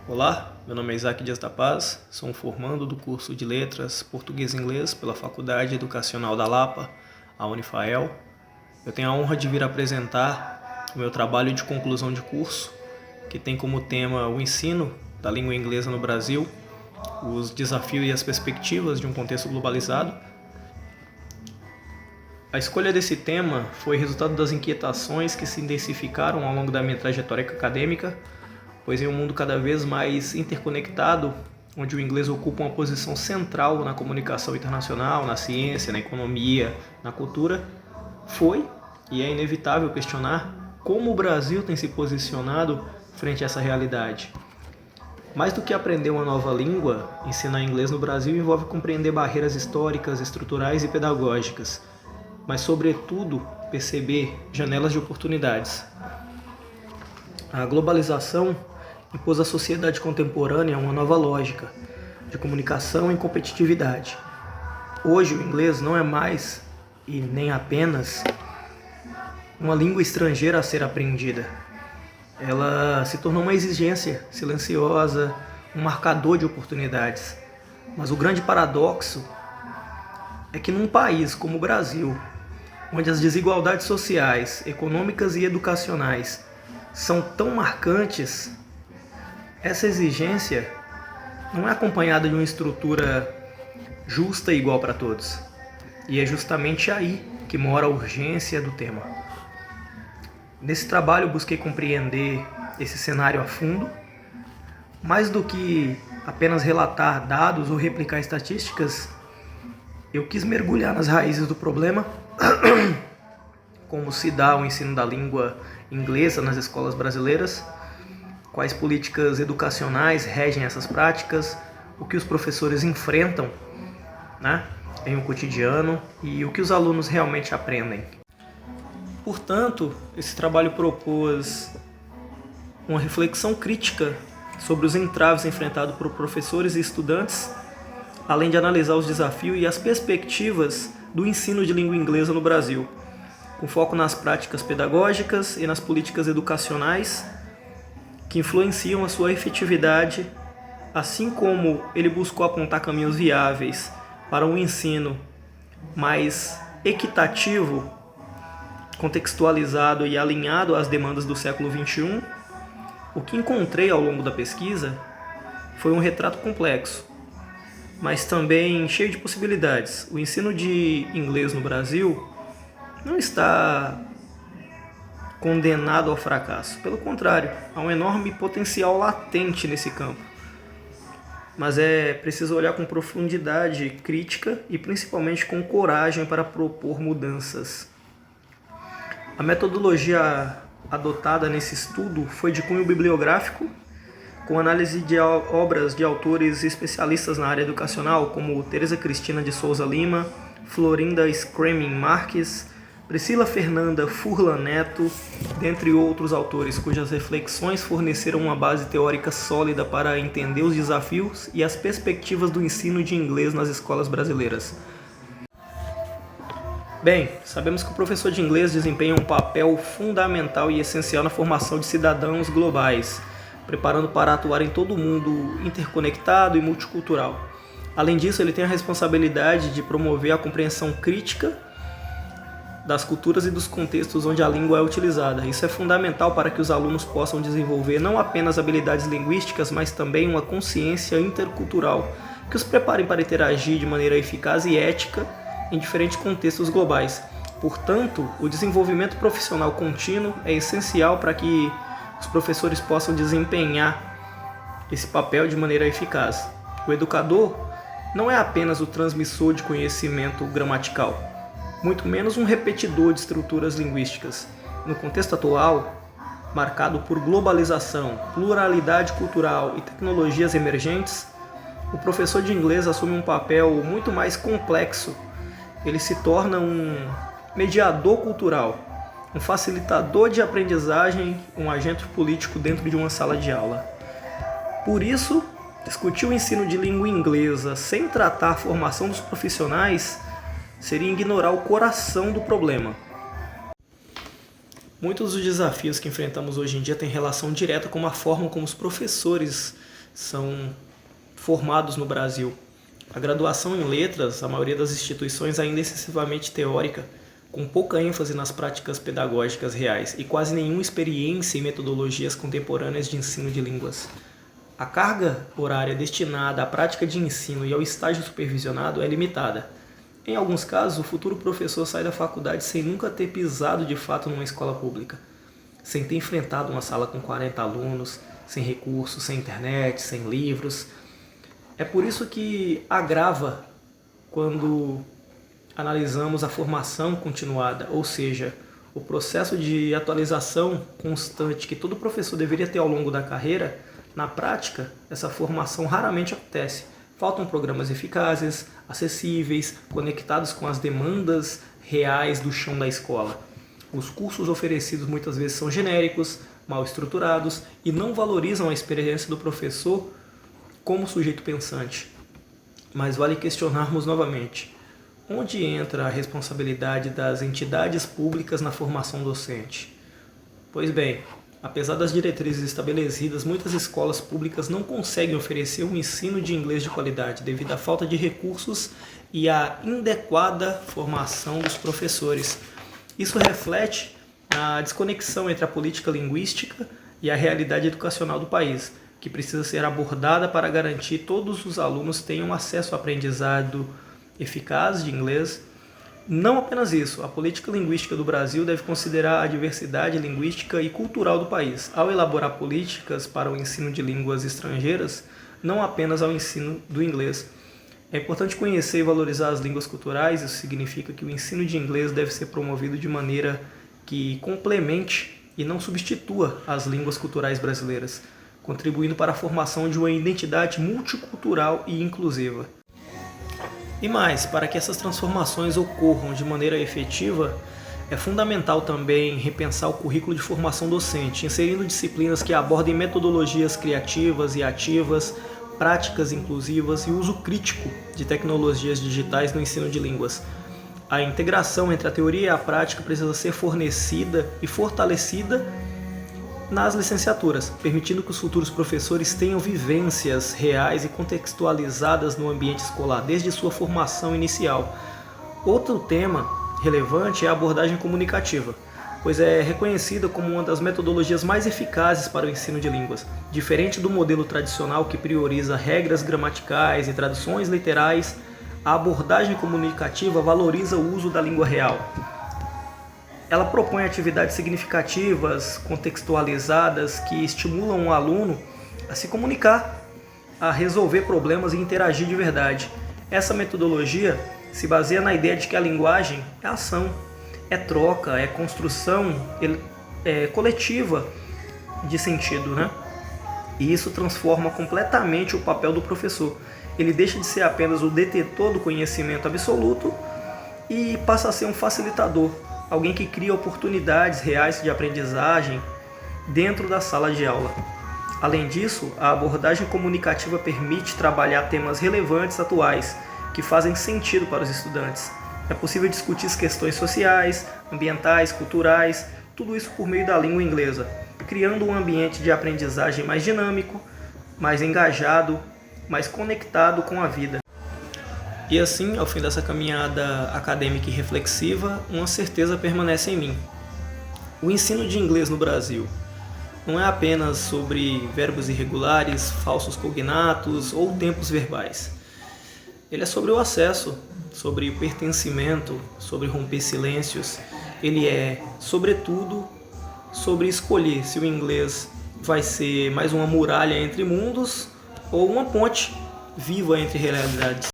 Olá, meu nome é Isaac Dias da Paz, sou um formando do curso de Letras Português e Inglês pela Faculdade Educacional da Lapa, a Unifael. Eu tenho a honra de vir apresentar o meu trabalho de conclusão de curso, que tem como tema o ensino da língua inglesa no Brasil, os desafios e as perspectivas de um contexto globalizado. A escolha desse tema foi resultado das inquietações que se intensificaram ao longo da minha trajetória acadêmica, pois em um mundo cada vez mais interconectado, onde o inglês ocupa uma posição central na comunicação internacional, na ciência, na economia, na cultura, foi e é inevitável questionar como o Brasil tem se posicionado frente a essa realidade. Mais do que aprender uma nova língua, ensinar inglês no Brasil envolve compreender barreiras históricas, estruturais e pedagógicas, mas, sobretudo, perceber janelas de oportunidades. A globalização impôs à sociedade contemporânea uma nova lógica de comunicação e competitividade. Hoje, o inglês não é mais e nem apenas uma língua estrangeira a ser aprendida. Ela se tornou uma exigência silenciosa, um marcador de oportunidades. Mas o grande paradoxo é que num país como o Brasil, onde as desigualdades sociais, econômicas e educacionais são tão marcantes, essa exigência não é acompanhada de uma estrutura justa e igual para todos. E é justamente aí que mora a urgência do tema. Nesse trabalho busquei compreender esse cenário a fundo, mais do que apenas relatar dados ou replicar estatísticas. Eu quis mergulhar nas raízes do problema, como se dá o ensino da língua inglesa nas escolas brasileiras, quais políticas educacionais regem essas práticas, o que os professores enfrentam, em um cotidiano e o que os alunos realmente aprendem. Portanto, esse trabalho propôs uma reflexão crítica sobre os entraves enfrentados por professores e estudantes, além de analisar os desafios e as perspectivas do ensino de língua inglesa no Brasil, com foco nas práticas pedagógicas e nas políticas educacionais que influenciam a sua efetividade, assim como ele buscou apontar caminhos viáveis para um ensino mais equitativo, contextualizado e alinhado às demandas do século XXI. O que encontrei ao longo da pesquisa foi um retrato complexo, mas também cheio de possibilidades. O ensino de inglês no Brasil não está condenado ao fracasso. Pelo contrário, há um enorme potencial latente nesse campo. Mas é preciso olhar com profundidade crítica e principalmente com coragem para propor mudanças. A metodologia adotada nesse estudo foi de cunho bibliográfico, com análise de obras de autores especialistas na área educacional, como Tereza Cristina de Souza Lima, Florinda Screaming Marques, Priscila Fernanda Furlan Neto, dentre outros autores, cujas reflexões forneceram uma base teórica sólida para entender os desafios e as perspectivas do ensino de inglês nas escolas brasileiras. Bem, sabemos que o professor de inglês desempenha um papel fundamental e essencial na formação de cidadãos globais, preparando para atuar em todo o mundo interconectado e multicultural. Além disso, ele tem a responsabilidade de promover a compreensão crítica das culturas e dos contextos onde a língua é utilizada. Isso é fundamental para que os alunos possam desenvolver não apenas habilidades linguísticas, mas também uma consciência intercultural, que os preparem para interagir de maneira eficaz e ética em diferentes contextos globais. Portanto, o desenvolvimento profissional contínuo é essencial para que os professores possam desempenhar esse papel de maneira eficaz. O educador não é apenas o transmissor de conhecimento gramatical, muito menos um repetidor de estruturas linguísticas. No contexto atual, marcado por globalização, pluralidade cultural e tecnologias emergentes, o professor de inglês assume um papel muito mais complexo. Ele se torna um mediador cultural, um facilitador de aprendizagem, um agente político dentro de uma sala de aula. Por isso, discutir o ensino de língua inglesa sem tratar a formação dos profissionais seria ignorar o coração do problema. Muitos dos desafios que enfrentamos hoje em dia têm relação direta com a forma como os professores são formados no Brasil. A graduação em letras, a maioria das instituições ainda é excessivamente teórica, com pouca ênfase nas práticas pedagógicas reais e quase nenhuma experiência em metodologias contemporâneas de ensino de línguas. A carga horária destinada à prática de ensino e ao estágio supervisionado é limitada. Em alguns casos, o futuro professor sai da faculdade sem nunca ter pisado de fato numa escola pública, sem ter enfrentado uma sala com 40 alunos, sem recursos, sem internet, sem livros. É por isso que agrava quando analisamos a formação continuada, ou seja, o processo de atualização constante que todo professor deveria ter ao longo da carreira. Na prática, essa formação raramente acontece. Faltam programas eficazes, acessíveis, conectados com as demandas reais do chão da escola. Os cursos oferecidos muitas vezes são genéricos, mal estruturados e não valorizam a experiência do professor como sujeito pensante. Mas vale questionarmos novamente: onde entra a responsabilidade das entidades públicas na formação docente? Pois bem, apesar das diretrizes estabelecidas, muitas escolas públicas não conseguem oferecer um ensino de inglês de qualidade devido à falta de recursos e à inadequada formação dos professores. Isso reflete a desconexão entre a política linguística e a realidade educacional do país, que precisa ser abordada para garantir que todos os alunos tenham acesso ao aprendizado eficaz de inglês. Não apenas isso, a política linguística do Brasil deve considerar a diversidade linguística e cultural do país, ao elaborar políticas para o ensino de línguas estrangeiras, não apenas ao ensino do inglês. É importante conhecer e valorizar as línguas culturais. Isso significa que o ensino de inglês deve ser promovido de maneira que complemente e não substitua as línguas culturais brasileiras, contribuindo para a formação de uma identidade multicultural e inclusiva. E mais, para que essas transformações ocorram de maneira efetiva, é fundamental também repensar o currículo de formação docente, inserindo disciplinas que abordem metodologias criativas e ativas, práticas inclusivas e uso crítico de tecnologias digitais no ensino de línguas. A integração entre a teoria e a prática precisa ser fornecida e fortalecida nas licenciaturas, permitindo que os futuros professores tenham vivências reais e contextualizadas no ambiente escolar, desde sua formação inicial. Outro tema relevante é a abordagem comunicativa, pois é reconhecida como uma das metodologias mais eficazes para o ensino de línguas. Diferente do modelo tradicional que prioriza regras gramaticais e traduções literais, a abordagem comunicativa valoriza o uso da língua real. Ela propõe atividades significativas, contextualizadas, que estimulam o aluno a se comunicar, a resolver problemas e interagir de verdade. Essa metodologia se baseia na ideia de que a linguagem é ação, é troca, é construção coletiva de sentido, né? E isso transforma completamente o papel do professor. Ele deixa de ser apenas o detentor do conhecimento absoluto e passa a ser um facilitador, alguém que cria oportunidades reais de aprendizagem dentro da sala de aula. Além disso, a abordagem comunicativa permite trabalhar temas relevantes atuais, que fazem sentido para os estudantes. É possível discutir questões sociais, ambientais, culturais, tudo isso por meio da língua inglesa, criando um ambiente de aprendizagem mais dinâmico, mais engajado, mais conectado com a vida. E assim, ao fim dessa caminhada acadêmica e reflexiva, uma certeza permanece em mim. O ensino de inglês no Brasil não é apenas sobre verbos irregulares, falsos cognatos ou tempos verbais. Ele é sobre o acesso, sobre o pertencimento, sobre romper silêncios. Ele é, sobretudo, sobre escolher se o inglês vai ser mais uma muralha entre mundos ou uma ponte viva entre realidades.